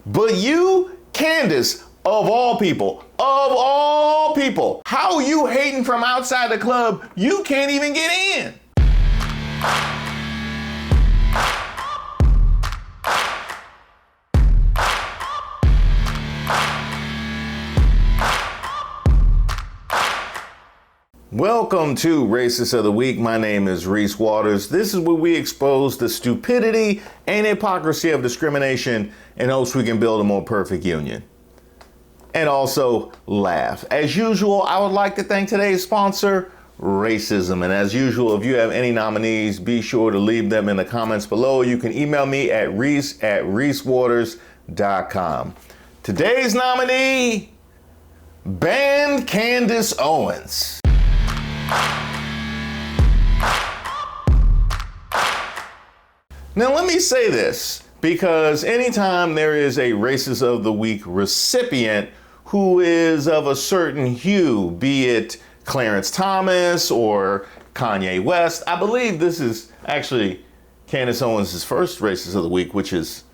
But you, Candace, of all people, how you hating from outside the club? You can't even get in. Welcome to Racist of the Week. My name is Reese Waters. This is where we expose the stupidity and hypocrisy of discrimination in hopes we can build a more perfect union. And also laugh. As usual, I would like to thank today's sponsor, Racism. And as usual, if you have any nominees, be sure to leave them in the comments below. You can email me at reese@reesewaters.com. Today's nominee, ban Candace Owens. Now let me say this, because anytime there is a Racist of the Week recipient who is of a certain hue, be it Clarence Thomas or Kanye West, I believe this is actually Candace Owens' first Racist of the Week, which is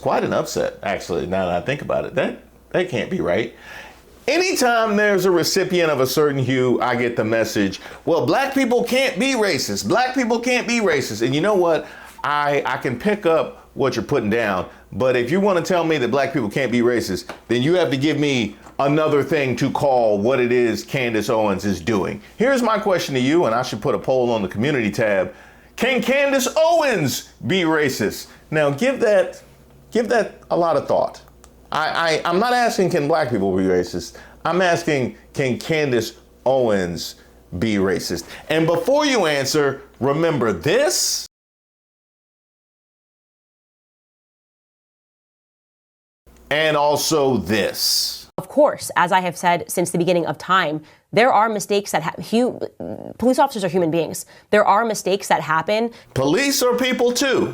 quite an upset, actually, now that I think about it. That can't be right. Anytime there's a recipient of a certain hue, I get the message, well, black people can't be racist. Black people can't be racist. And you know what? I can pick up what you're putting down, but if you want to tell me that black people can't be racist, then you have to give me another thing to call what it is Candace Owens is doing. Here's my question to you, and I should put a poll on the community tab. Can Candace Owens be racist? Now give that a lot of thought. I'm not asking can black people be racist. I'm asking can Candace Owens be racist? And before you answer, remember this. And also this. Of course, as I have said since the beginning of time, there are mistakes that police officers are human beings. There are mistakes that happen. Police are people too.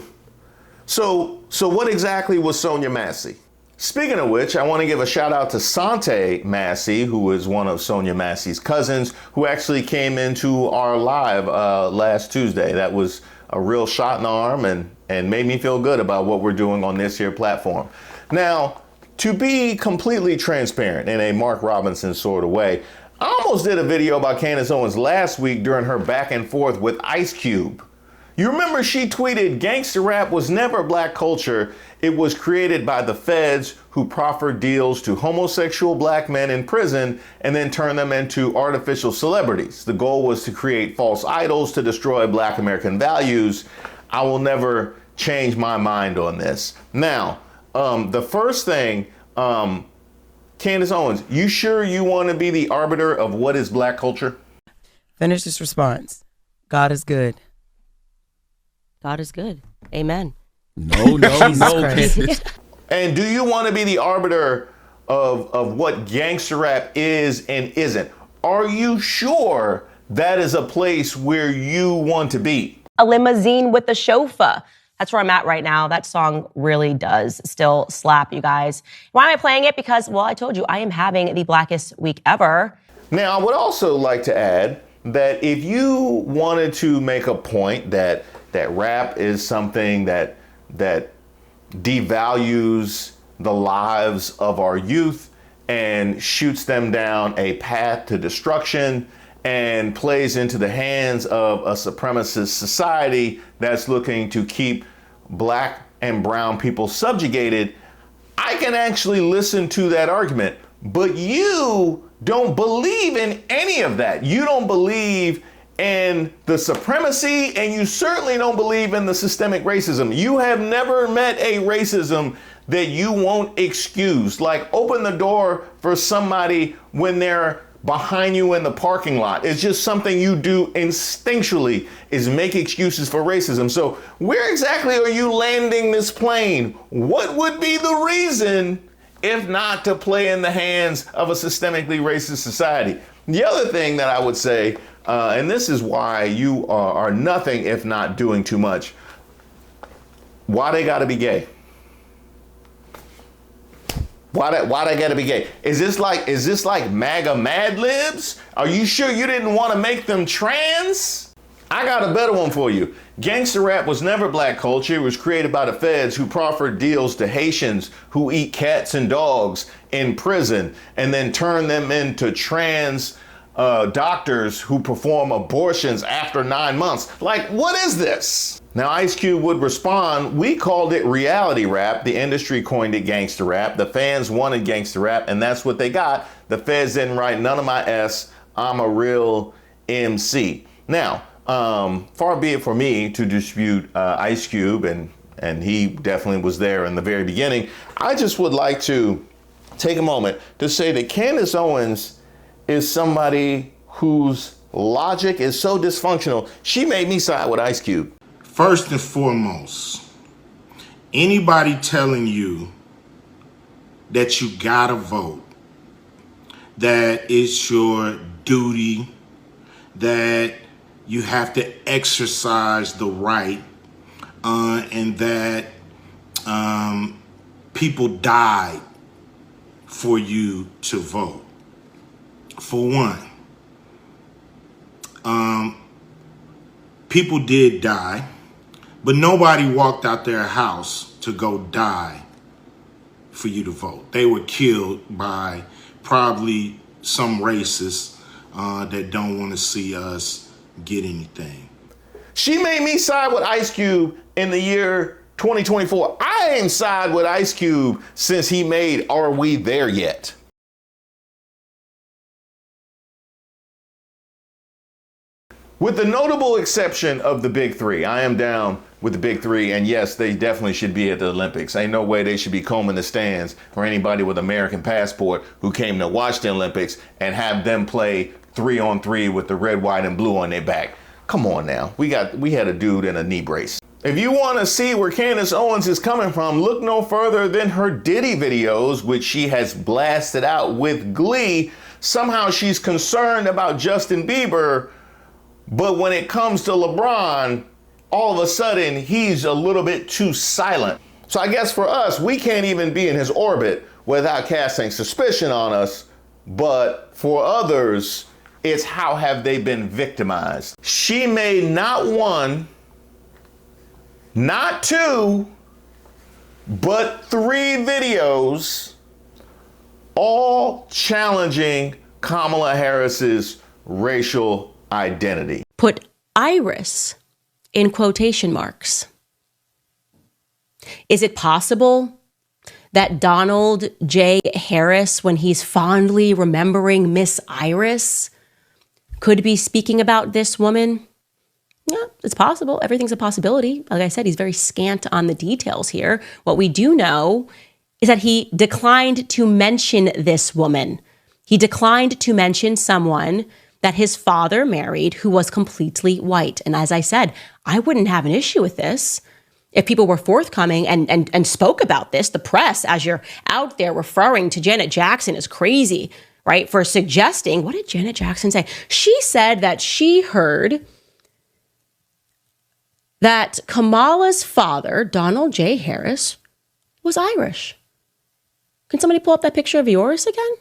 So what exactly was Sonia Massey? Speaking of which, I want to give a shout out to Sante Massey, who is one of Sonia Massey's cousins, who actually came into our live last Tuesday. That was a real shot in the arm and made me feel good about what we're doing on this here platform. Now, to be completely transparent in a Mark Robinson sort of way, I almost did a video about Candace Owens last week during her back and forth with Ice Cube. You remember she tweeted, gangster rap was never black culture. It was created by the feds who proffered deals to homosexual black men in prison and then turned them into artificial celebrities. The goal was to create false idols to destroy black American values. I will never change my mind on this. Now, the first thing, Candace Owens, you sure you want to be the arbiter of what is black culture? Finish this response. God is good. God is good. Amen. No. Candace. And do you want to be the arbiter of what gangster rap is and isn't? Are you sure that is a place where you want to be? A limousine with the chauffeur. That's where I'm at right now. That song really does still slap, you guys. Why am I playing it? Because, well, I told you, I am having the blackest week ever. Now, I would also like to add that if you wanted to make a point that rap is something that devalues the lives of our youth and shoots them down a path to destruction and plays into the hands of a supremacist society that's looking to keep black and brown people subjugated, I can actually listen to that argument. But you don't believe in any of that. You don't believe in the supremacy, and you certainly don't believe in the systemic racism. You have never met a racism that you won't excuse. Like, open the door for somebody when they're behind you in the parking lot. It's just something you do instinctually, is make excuses for racism. So where exactly are you landing this plane? What would be the reason if not to play in the hands of a systemically racist society? The other thing that I would say, and this is why you are nothing if not doing too much, why they gotta be gay? Why they gotta be gay? Is this like MAGA Mad Libs? Are you sure you didn't want to make them trans? I got a better one for you. Gangster rap was never black culture. It was created by the feds who proffered deals to Haitians who eat cats and dogs in prison and then turn them into trans doctors who perform abortions after 9 months. Like, what is this? Now, Ice Cube would respond, we called it reality rap. The industry coined it gangster rap. The fans wanted gangster rap, and that's what they got. The feds didn't write none of my S. I'm a real MC. Now, far be it for me to dispute Ice Cube, and he definitely was there in the very beginning. I just would like to take a moment to say that Candace Owens is somebody whose logic is so dysfunctional. She made me side with Ice Cube. First and foremost, anybody telling you that you gotta vote, that it's your duty, that you have to exercise the right, and that people died for you to vote. For one, people did die, but nobody walked out their house to go die for you to vote. They were killed by probably some racists that don't want to see us get anything. She made me side with Ice Cube in the year 2024. I ain't side with Ice Cube since he made Are We There Yet? With the notable exception of the big three, I am down with the big three, and yes, they definitely should be at the Olympics. Ain't no way they should be combing the stands for anybody with American passport who came to watch the Olympics and have them play 3-on-3 with the red, white, and blue on their back. Come on now, we had a dude in a knee brace. If you want to see where Candace Owens is coming from, look no further than her Diddy videos, which she has blasted out with glee. Somehow she's concerned about Justin Bieber, but when it comes to LeBron, all of a sudden he's a little bit too silent. So I guess for us, we can't even be in his orbit without casting suspicion on us. But for others, it's how have they been victimized. She made not one, not two, but 3 videos, all challenging Kamala Harris's racial identity. Put Iris in quotation marks. Is it possible that Donald J. Harris, when he's fondly remembering Miss Iris, could be speaking about this woman? Yeah, it's possible. Everything's a possibility. Like I said, he's very scant on the details here. What we do know is that he declined to mention this woman. He declined to mention someone that his father married who was completely white. And as I said, I wouldn't have an issue with this if people were forthcoming and spoke about this. The press, as you're out there referring to Janet Jackson as crazy, right, for suggesting, what did Janet Jackson say? She said that she heard that Kamala's father, Donald J. Harris, was Irish. Can somebody pull up that picture of yours again?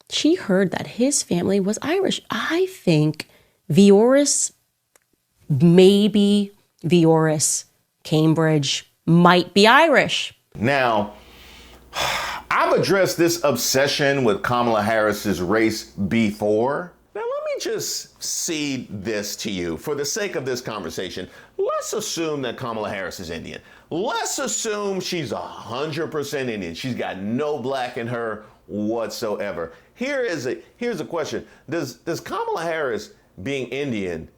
She heard that his family was Irish. I think Vioris, maybe Vioris, Cambridge, might be Irish. Now, I've addressed this obsession with Kamala Harris's race before. Now, let me just cede this to you for the sake of this conversation. Let's assume that Kamala Harris is Indian. Let's assume she's 100% Indian. She's got no black in her whatsoever. Here's a question. Does Kamala Harris being Indian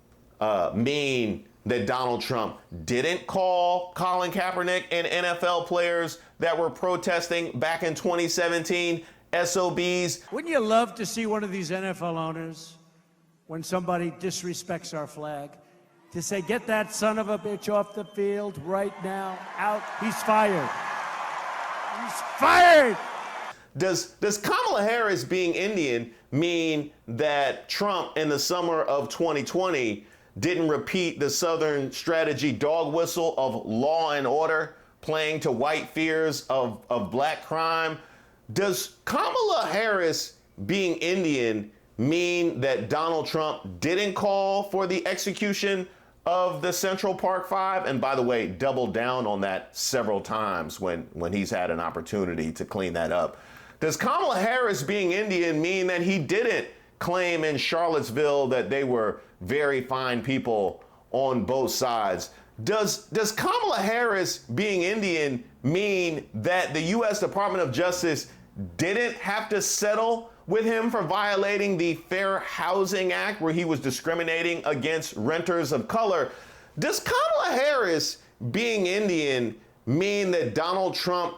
mean that Donald Trump didn't call Colin Kaepernick and NFL players that were protesting back in 2017 SOBs? Wouldn't you love to see one of these NFL owners, when somebody disrespects our flag, to say, get that son of a bitch off the field right now, out, he's fired. He's fired! Does Kamala Harris being Indian mean that Trump in the summer of 2020 didn't repeat the Southern strategy dog whistle of law and order, playing to white fears of black crime? Does Kamala Harris being Indian mean that Donald Trump didn't call for the execution of the Central Park Five? And by the way, doubled down on that several times when he's had an opportunity to clean that up. Does Kamala Harris being Indian mean that he didn't claim in Charlottesville that they were very fine people on both sides? Does Kamala Harris being Indian mean that the U.S. Department of Justice didn't have to settle with him for violating the Fair Housing Act, where he was discriminating against renters of color? Does Kamala Harris being Indian mean that Donald Trump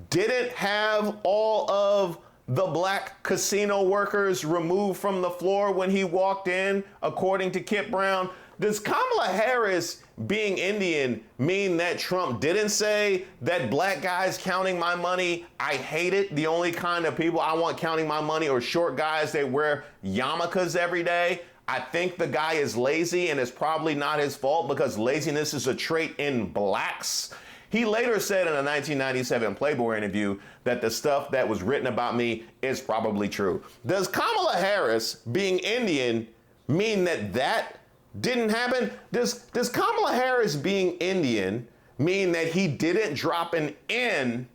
didn't have all of the black casino workers removed from the floor when he walked in, according to Kip Brown? Does Kamala Harris being Indian mean that Trump didn't say that black guys counting my money, I hate it? The only kind of people I want counting my money are short guys that wear yarmulkes every day. I think the guy is lazy, and it's probably not his fault because laziness is a trait in blacks. He later said in a 1997 Playboy interview that the stuff that was written about me is probably true. Does Kamala Harris being Indian mean that didn't happen? Does Kamala Harris being Indian mean that he didn't drop an N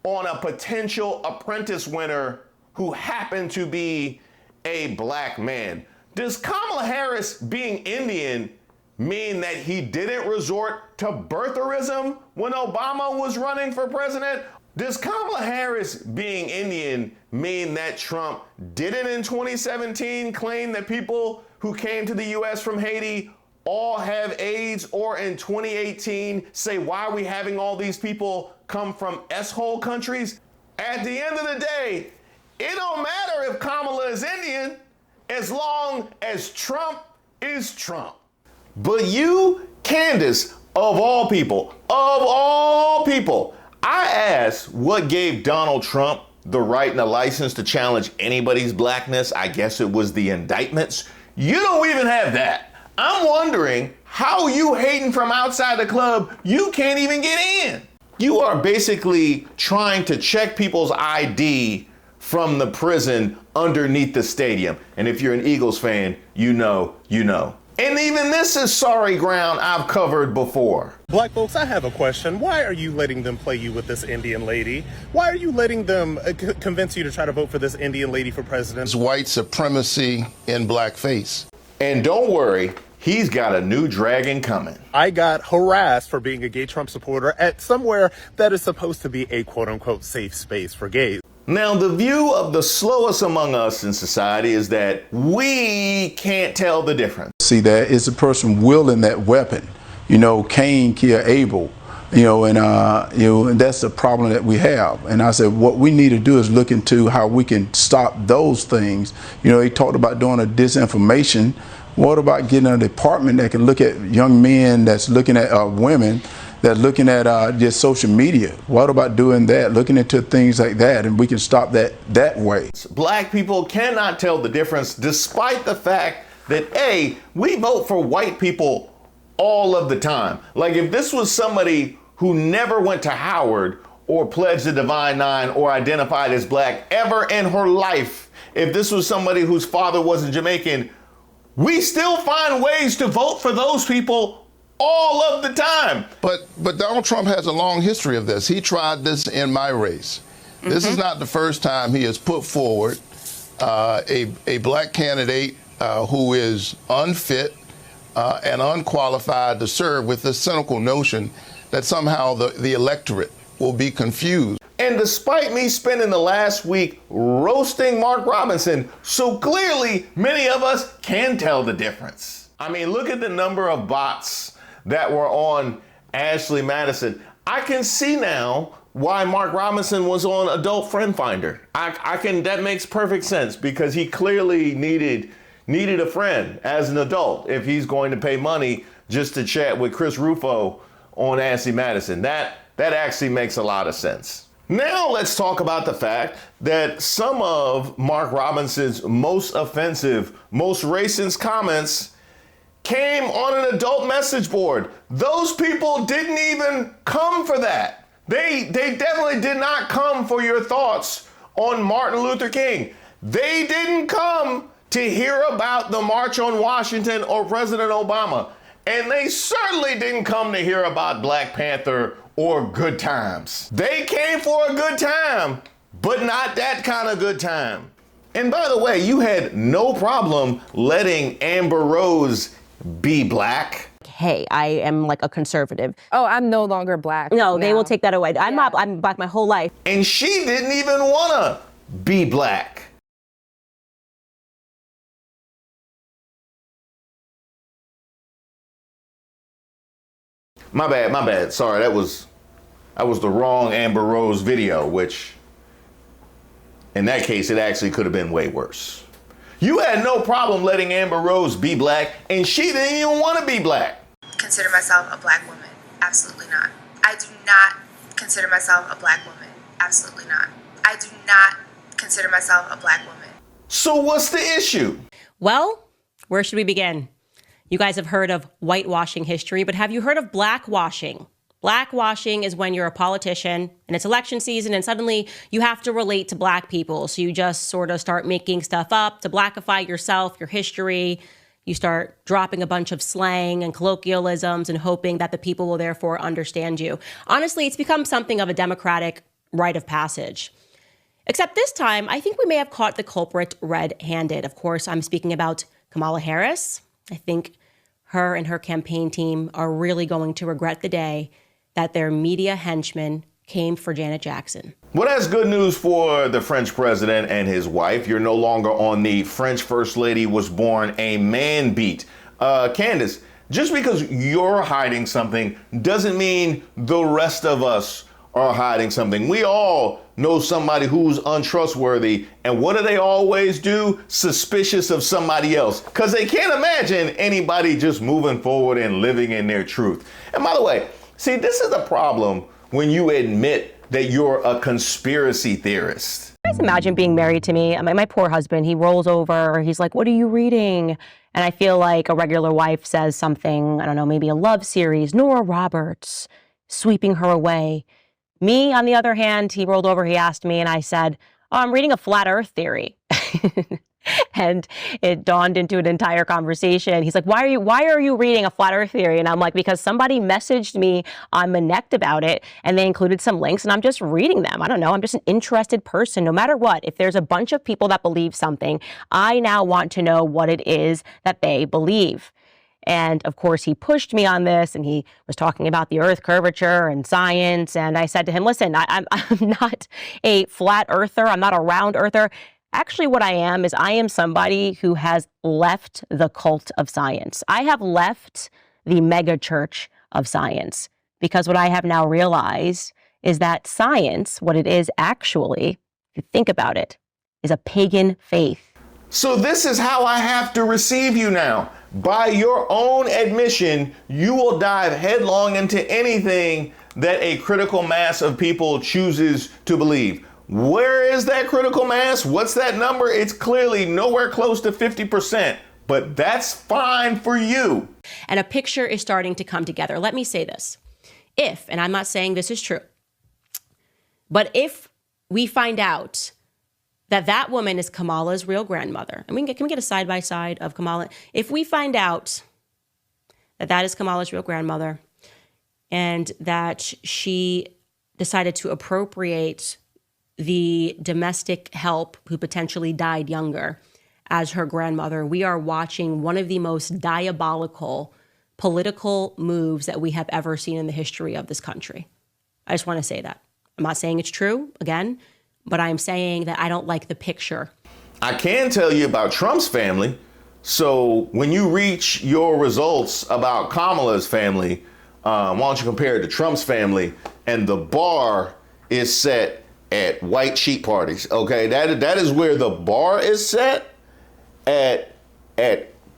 on a potential apprentice winner who happened to be a black man? Does Kamala Harris being Indian mean that he didn't resort to birtherism when Obama was running for president? Does Kamala Harris being Indian mean that Trump didn't in 2017 claim that people who came to the U.S. from Haiti all have AIDS, or in 2018 say, why are we having all these people come from S-hole countries? At the end of the day, it don't matter if Kamala is Indian as long as Trump is Trump. But you, Candace, of all people, I asked what gave Donald Trump the right and the license to challenge anybody's blackness. I guess it was the indictments. You don't even have that. I'm wondering how you hating from outside the club, you can't even get in. You are basically trying to check people's ID from the prison underneath the stadium. And if you're an Eagles fan, you know. And even this is sorry ground I've covered before. Black folks, I have a question. Why are you letting them play you with this Indian lady? Why are you letting them convince you to try to vote for this Indian lady for president? It's white supremacy in blackface. And don't worry, he's got a new dragon coming. I got harassed for being a gay Trump supporter at somewhere that is supposed to be a quote-unquote safe space for gays. Now, the view of the slowest among us in society is that we can't tell the difference. See, that is a person wielding that weapon. Cain killed Abel, and that's the problem that we have. And I said, what we need to do is look into how we can stop those things. He talked about doing a disinformation. What about getting a department that can look at young men that's looking at women that's looking at just social media? What about doing that, looking into things like that, and we can stop that way? Black people cannot tell the difference, despite the fact that, A, we vote for white people all of the time. Like, if this was somebody who never went to Howard or pledged the Divine Nine or identified as black ever in her life, if this was somebody whose father wasn't Jamaican, we still find ways to vote for those people all of the time. But Donald Trump has a long history of this. He tried this in my race. Mm-hmm. This is not the first time he has put forward a black candidate who is unfit and unqualified to serve, with the cynical notion that somehow the electorate will be confused. And despite me spending the last week roasting Mark Robinson, so clearly many of us can tell the difference. I mean, look at the number of bots that were on Ashley Madison. I can see now why Mark Robinson was on Adult Friend Finder. That makes perfect sense, because he clearly needed a friend as an adult if he's going to pay money just to chat with Chris Rufo on Ashley Madison. That actually makes a lot of sense. Now let's talk about the fact that some of Mark Robinson's most offensive, most racist comments came on an adult message board. Those people didn't even come for that. They definitely did not come for your thoughts on Martin Luther King. They didn't come to hear about the March on Washington or President Obama. And they certainly didn't come to hear about Black Panther or good times. They came for a good time, but not that kind of good time. And by the way, you had no problem letting Amber Rose be black. Hey, I am like a conservative. Oh, I'm no longer black. No, they now. will take that away. I'm black my whole life. And she didn't even want to be black. My bad. Sorry, that was the wrong Amber Rose video, which in that case, it actually could have been way worse. You had no problem letting Amber Rose be black, and she didn't even want to be black. Consider myself a black woman. Absolutely not. I do not consider myself a black woman. Absolutely not. I do not consider myself a black woman. So what's the issue? Well, where should we begin? You guys have heard of whitewashing history, but have you heard of blackwashing? Blackwashing is when you're a politician and it's election season and suddenly you have to relate to black people. So you just sort of start making stuff up to blackify yourself, your history. You start dropping a bunch of slang and colloquialisms and hoping that the people will therefore understand you. Honestly, it's become something of a democratic rite of passage. Except this time, I think we may have caught the culprit red-handed. Of course, I'm speaking about Kamala Harris. I think her and her campaign team are really going to regret the day that their media henchmen came for Janet Jackson. Well, that's good news for the French president and his wife. You're no longer on the French First Lady was born a man beat. Candace, just because you're hiding something doesn't mean the rest of us are hiding something. We all know somebody who's untrustworthy. And what do they always do? Suspicious of somebody else. Because they can't imagine anybody just moving forward and living in their truth. And by the way, see, this is the problem when you admit that you're a conspiracy theorist. Guys, imagine being married to me. I mean, my poor husband, he rolls over. He's like, what are you reading? And I feel like a regular wife says something, I don't know, maybe a love series, Nora Roberts, sweeping her away. Me, on the other hand, he rolled over, he asked me, and I said, oh, I'm reading a flat earth theory. And it dawned into an entire conversation. He's like, why are you reading a flat earth theory? And I'm like, because somebody messaged me on Connect about it and they included some links and I'm just reading them. I don't know. I'm just an interested person. No matter what, if there's a bunch of people that believe something, I now want to know what it is that they believe. And of course, he pushed me on this and he was talking about the earth curvature and science. And I said to him, listen, I'm not a flat earther. I'm not a round earther. Actually, what I am is I am somebody who has left the cult of science. I have left the mega church of science because what I have now realized is that science, what it is actually, if you think about it, is a pagan faith. So this is how I have to receive you now. By your own admission, you will dive headlong into anything that a critical mass of people chooses to believe. Where is that critical mass? What's that number? It's clearly nowhere close to 50%, but that's fine for you. And a picture is starting to come together. Let me say this. If, and I'm not saying this is true, but if we find out that that woman is Kamala's real grandmother, and can we get a side-by-side of Kamala? If we find out that that is Kamala's real grandmother and that she decided to appropriate the domestic help who potentially died younger as her grandmother, we are watching one of the most diabolical political moves that we have ever seen in the history of this country. I just want to say that. I'm not saying it's true, again, but I'm saying that I don't like the picture. I can tell you about Trump's family. So when you reach your results about Kamala's family, why don't you compare it to Trump's family? And the bar is set at white sheet parties, okay? That is where the bar is set, at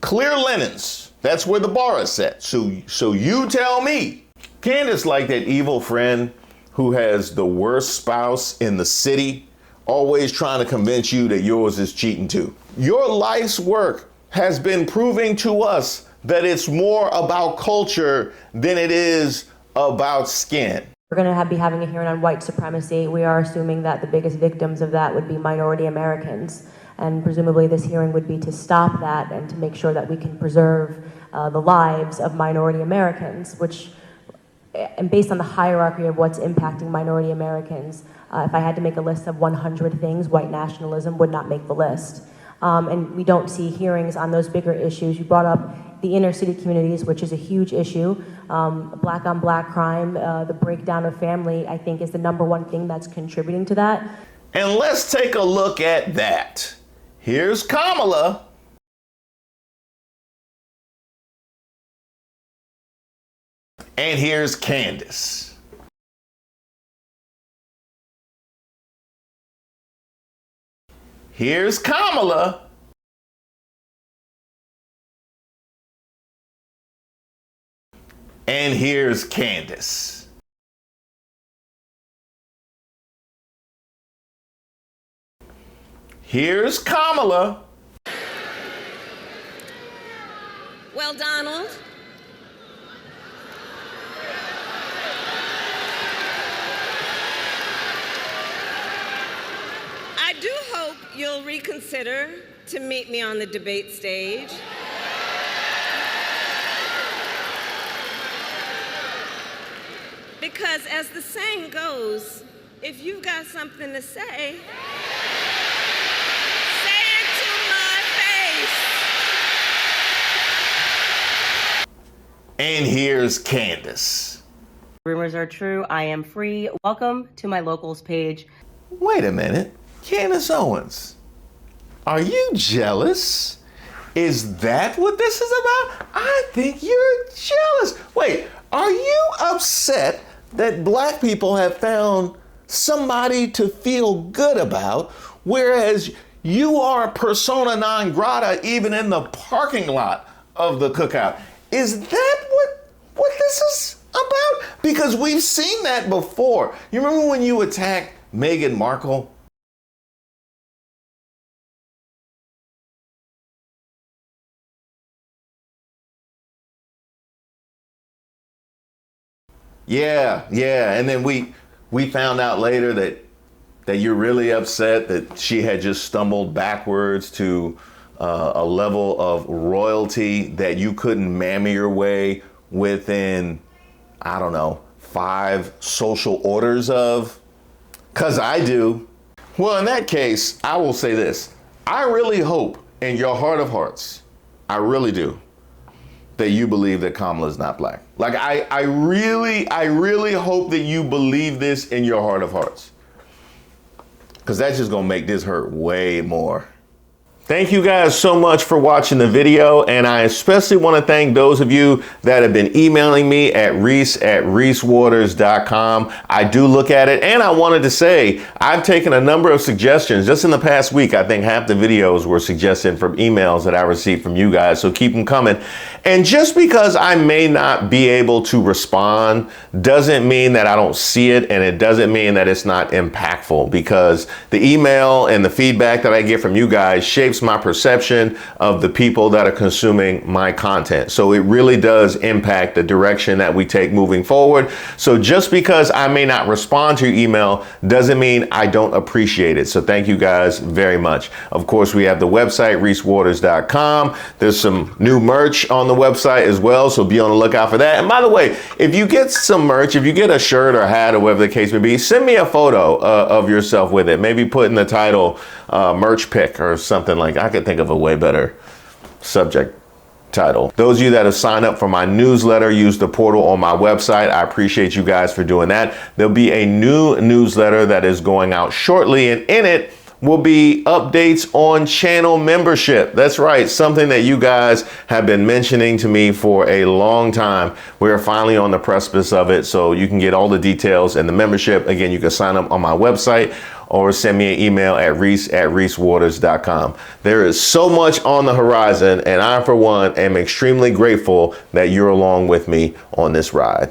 clear linens. That's where the bar is set. So you tell me. Candace, like that evil friend who has the worst spouse in the city, always trying to convince you that yours is cheating too. Your life's work has been proving to us that it's more about culture than it is about skin. We're going to be having a hearing on white supremacy. We are assuming that the biggest victims of that would be minority Americans. And presumably this hearing would be to stop that and to make sure that we can preserve the lives of minority Americans, which, and based on the hierarchy of what's impacting minority Americans, if I had to make a list of 100 things, white nationalism would not make the list. And we don't see hearings on those bigger issues. You brought up the inner city communities, which is a huge issue. Black on black crime, the breakdown of family, I think is the #1 thing that's contributing to that. And let's take a look at that. Here's Kamala. And here's Candace. Here's Kamala. And here's Candace. Here's Kamala. Well, Donald, I do hope you'll reconsider to meet me on the debate stage. Because as the saying goes, if you've got something to say, say it to my face. And here's Candace. Rumors are true. I am free. Welcome to my locals page. Wait a minute. Candace Owens, are you jealous? Is that what this is about? I think you're jealous. Wait, are you upset that black people have found somebody to feel good about, whereas you are persona non grata even in the parking lot of the cookout? Is that what this is about? Because we've seen that before. You remember when you attacked Meghan Markle? Yeah, and then we found out later that you're really upset that she had just stumbled backwards to a level of royalty that you couldn't mammy your way within, I don't know, 5 social orders of? 'Cause I do. Well, in that case, I will say this. I really hope in your heart of hearts, I really do, that you believe that Kamala is not black. Like, I really hope that you believe this in your heart of hearts. Because that's just gonna make this hurt way more. Thank you guys so much for watching the video, and I especially want to thank those of you that have been emailing me at reese@reesewaters.com. I do look at it, and I wanted to say I've taken a number of suggestions. Just in the past week, I think half the videos were suggested from emails that I received from you guys, so keep them coming. And just because I may not be able to respond doesn't mean that I don't see it, and it doesn't mean that it's not impactful, because the email and the feedback that I get from you guys shapes my perception of the people that are consuming my content. So it really does impact the direction that we take moving forward. So just because I may not respond to your email doesn't mean I don't appreciate it. So thank you guys very much. Of course, we have the website, reesewaters.com. There's some new merch on the website as well, so be on the lookout for that. And by the way, if you get some merch, if you get a shirt or hat or whatever the case may be, send me a photo of yourself with it. Maybe put in the title merch pick or something like. I could think of a way better subject title. Those of you that have signed up for my newsletter, use the portal on my website. I appreciate you guys for doing that. There'll be a new newsletter that is going out shortly, and in it will be updates on channel membership. That's right, something that you guys have been mentioning to me for a long time. We're finally on the precipice of it, so you can get all the details and the membership. Again, you can sign up on my website or send me an email at reese@reesewaters.com. There is so much on the horizon, and I, for one, am extremely grateful that you're along with me on this ride.